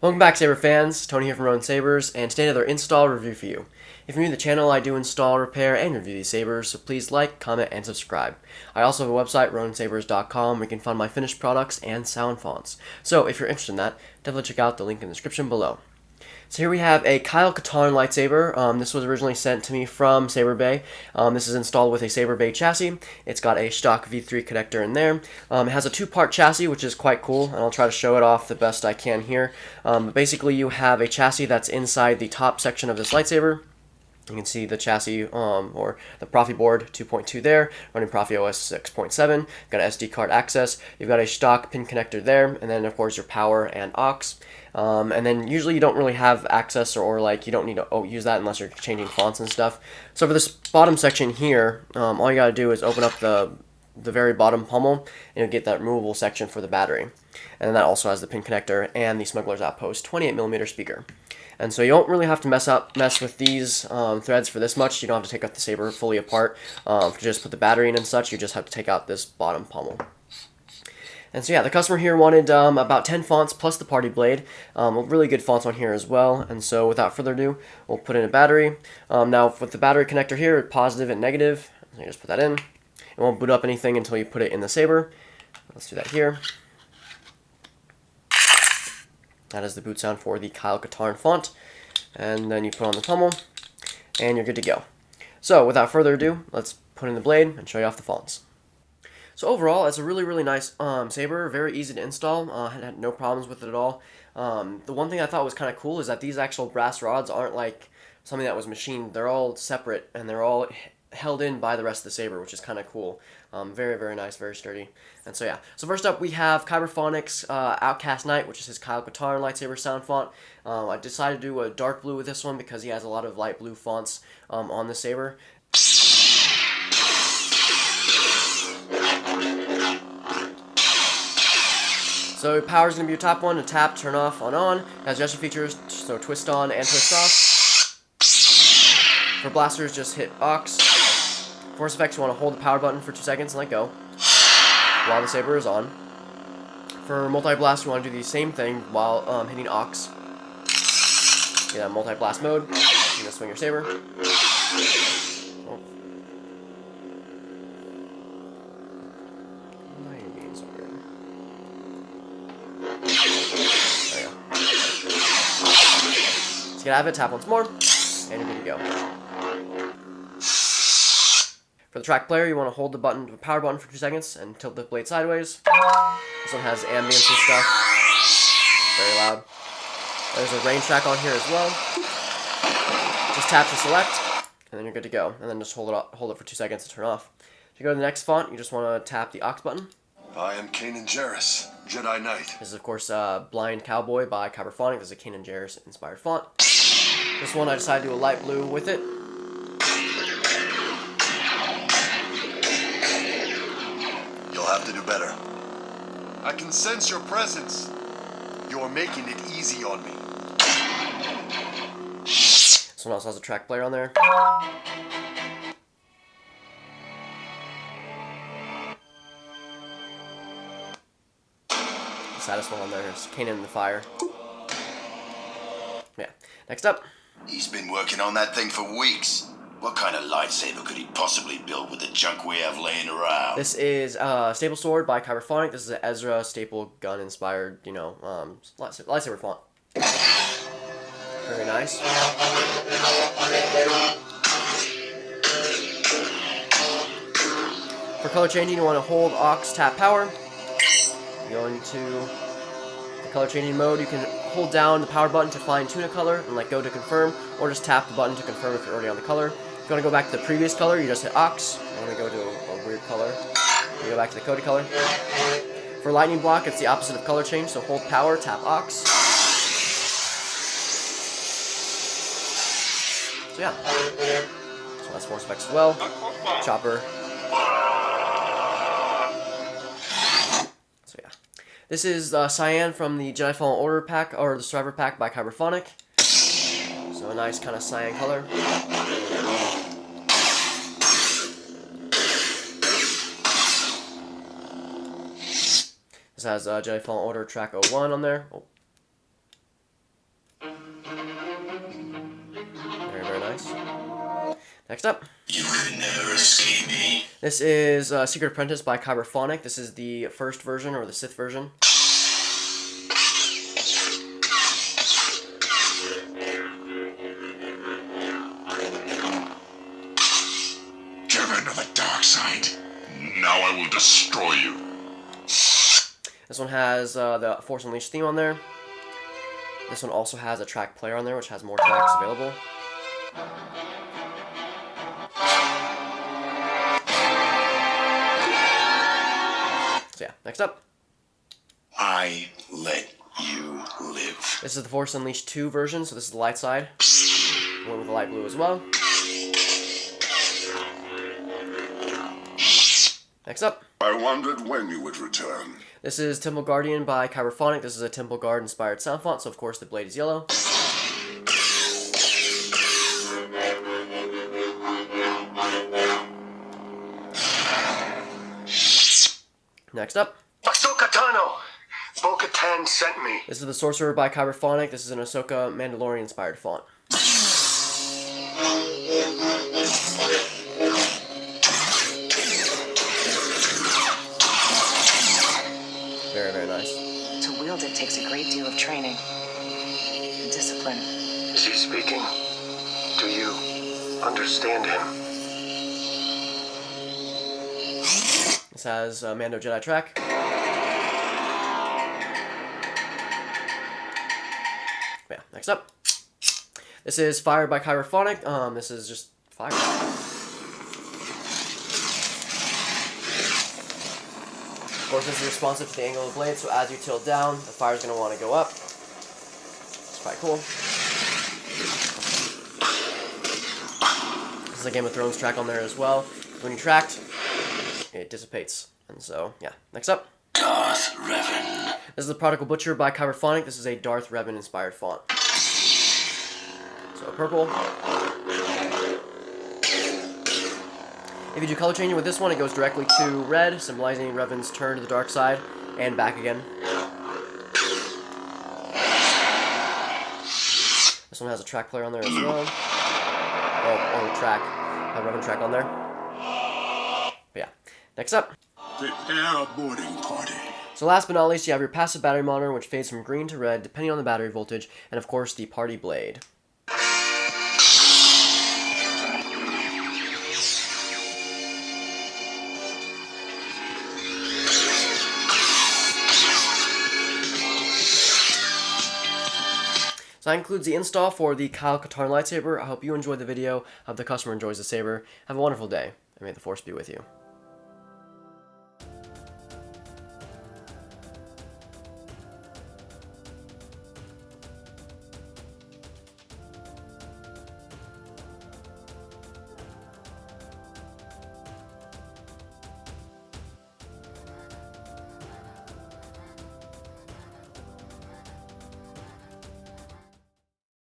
Welcome back, Saber fans. Tony here from Ronin Sabers, and today another install review for you. If you're new to the channel, I do install, repair, and review these sabers, so please like, comment, and subscribe. I also have a website, roninsabers.com, where you can find my finished products and sound fonts. So if you're interested in that, definitely check out the link in the description below. So here we have a Kyle Katarn lightsaber. This was originally sent to me from Saberbay. This is installed with a Saberbay chassis. It's got a Shtok V3 connector in there. It has a two-part chassis, which is quite cool, and I'll try to show it off the best I can here. But basically, you have a chassis that's inside the top section of this lightsaber. You can see the chassis, or the Proffieboard 2.2 there, running ProffieOS 6.7. Got an SD card access. You've got a Shtok pin connector there, and then of course your power and aux. And then usually you don't really have access, or like you don't need to use that unless you're changing fonts and stuff. So for this bottom section here, all you gotta do is open up the very bottom pommel, and you'll get that removable section for the battery. And then that also has the pin connector and the Smuggler's Outpost 28mm speaker. And so you don't really have to mess with these threads for this much. You don't have to take out the saber fully apart to just put the battery in and such. You just have to take out this bottom pommel. And so yeah, the customer here wanted about 10 fonts plus the party blade. Really good fonts on here as well. And so without further ado, we'll put in a battery. Now with the battery connector here, positive and negative, so you just put that in. It won't boot up anything until you put it in the saber. Let's do that here. That is the boot sound for the Kyle Katarn font. And then you put on the pommel, and you're good to go. So without further ado, let's put in the blade and show you off the fonts. So overall, it's a really nice saber, very easy to install. I had no problems with it at all. The one thing I thought was kind of cool is that these actual brass rods aren't like something that was machined. They're all separate, and they're all held in by the rest of the saber, which is kind of cool. Very nice, very sturdy. And so yeah, so first up we have Kyberphonics Outcast Knight, which is his Kyle Katarn lightsaber sound font. I decided to do a dark blue with this one because he has a lot of light blue fonts on the saber. So power is going to be your top one, to tap, turn off, on. It has gesture features, so twist on and twist off. For blasters, just hit aux. Force effects, you want to hold the power button for 2 seconds and let go while the saber is on. For multi-blast, you want to do the same thing while hitting aux. Yeah, multi-blast mode. You're going to swing your saber. Oh. Why are you being so weird? There you go. So get out of it, tap once more, and you're good to go. For the track player, you want to hold the power button for 2 seconds and tilt the blade sideways. This one has ambience and stuff. Very loud. There's a range track on here as well. Just tap to select, and then you're good to go. And then just hold it for 2 seconds to turn off. If you go to the next font, you just want to tap the aux button. I am Kanan Jarrus, Jedi Knight. This is, of course, Blind Cowboy by Kyberphonics. This is a Kanan Jarrus inspired font. This one I decided to do a light blue with it. You'll have to do better. I can sense your presence. You're making it easy on me. This one also has a track player on there. The saddest one on there is Kanan in the Fire. Yeah. Next up. He's been working on that thing for weeks. What kind of lightsaber could he possibly build with the junk we have laying around? This is Staple Sword by Kyberphonics. This is an Ezra staple gun inspired, lightsaber font. Very nice. For color changing, you want to hold aux, tap power. Go into the color changing mode. You can hold down the power button to fine tune a color and let go to confirm, or just tap the button to confirm if you're already on the color. If you want to go back to the previous color, you just hit aux. I want to go to a weird color. You go back to the coded color. For lightning block, it's the opposite of color change, so hold power, tap aux. So yeah. So that's force effects as well. Chopper. So yeah. This is Cyan from the Jedi Fallen Order pack, or the Survivor pack by Kyberphonic. So a nice kind of cyan color. This has Jedi Fallen Order track 01 on there. Oh. Next up. You could never escape me. This is Secret Apprentice by Kyberphonic. This is the first version, or the Sith version. Driven to the dark side. Now I will destroy you. This one has the Force Unleashed theme on there. This one also has a track player on there, which has more tracks available. So yeah, next up. I let you live. This is the Force Unleashed 2 version, so this is the light side. One with the light blue as well. Next up. I wondered when you would return. This is Temple Guardian by Kyberphonic. This is a Temple Guard inspired sound font, so of course the blade is yellow. Next up. Ahsoka Tano! Bo-Katan sent me. This is the Sorcerer by Kyberphonic. This is an Ahsoka Mandalorian inspired font. Very, very nice. To wield it takes a great deal of training and discipline. Is he speaking? Do you understand him? This has a Mando Jedi track. Yeah, next up. This is Fire by Kyberphonic. This is just fire. Of course, this is responsive to the angle of the blade, so as you tilt down, the fire is going to want to go up. It's quite cool. This is a Game of Thrones track on there as well. When you tracked, it dissipates. And so, yeah. Next up. Darth Revan. This is the Prodigal Butcher by Kyberphonic. This is a Darth Revan inspired font. So purple. If you do color changing with this one, it goes directly to red, symbolizing Revan's turn to the dark side, and back again. This one has a track player on there as well. Oh, on the track. A Revan track on there. But yeah. Next up. Prepare a boarding party. So last but not least, you have your passive battery monitor, which fades from green to red, depending on the battery voltage, and of course, the party blade. So that includes the install for the Kyle Katarn Lightsaber. I hope you enjoyed the video. I hope the customer enjoys the saber. Have a wonderful day, and may the Force be with you.